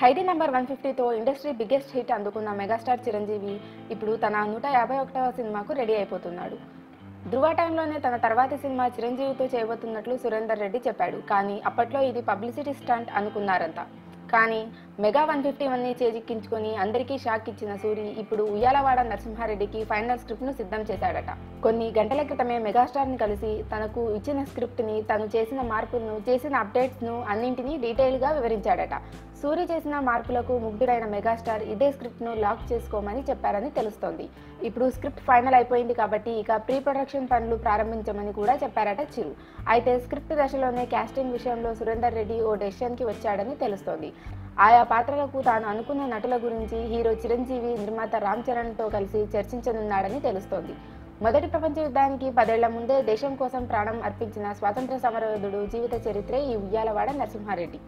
ఖైదీ number 150తో industry biggest hit అందుకున్న megastar Chiranjeevi ఇప్పుడు తన 151వ సినిమాకు రెడీ అయిపోతున్నాడు. ధృవ టైంలోనే తన తర్వాతి సినిమా చిరంజీవితో చేయబోతున్నట్లు సురేందర్ రెడ్డి చెప్పాడు. కానీ అప్పట్లో ఇది పబ్లిసిటీ స్టంట్ అనుకున్నారంతా. కానీ మెగా 151ని చేజిక్కించుకొని అందరికీ షాక్ ఇచ్చిన సూరి ఇప్పుడు ఉయ్యాలవాడ నరసింహారెడ్డికి ఫైనల్ స్క్రిప్ట్ను సిద్ధం చేశాడట. కొన్ని గంటల క్రితమే మెగాస్టార్ని కలిసి తనకు ఇచ్చిన స్క్రిప్ట్ని, తను చేసిన మార్పులను, చేసిన అప్డేట్స్ను అన్నింటినీ డీటెయిల్గా వివరించాడట. సూరి చేసిన మార్పులకు ముగ్ధుడైన మెగాస్టార్ ఇదే స్క్రిప్ట్ను లాక్ చేసుకోమని చెప్పారని తెలుస్తోంది. ఇప్పుడు స్క్రిప్ట్ ఫైనల్ అయిపోయింది కాబట్టి ఇక ప్రీ ప్రొడక్షన్ పనులు ప్రారంభించమని కూడా చెప్పారట చిరు. అయితే స్క్రిప్ట్ దశలోనే కాస్టింగ్ విషయంలో సురేందర్ రెడ్డి ఓ డెసిషన్కి వచ్చాడని తెలుస్తోంది. ఆయా పాత్రలకు తాను అనుకున్న నటుల గురించి హీరో చిరంజీవి, నిర్మాత రామ్ చరణ్తో కలిసి చర్చించనున్నాడని తెలుస్తోంది. మొదటి ప్రపంచ యుద్ధానికి 10 ఏళ్ల ముందే దేశం కోసం ప్రాణం అర్పించిన స్వాతంత్ర సమరయోధుడు జీవిత చరిత్రే ఈ ఉయ్యాలవాడ నరసింహారెడ్డి.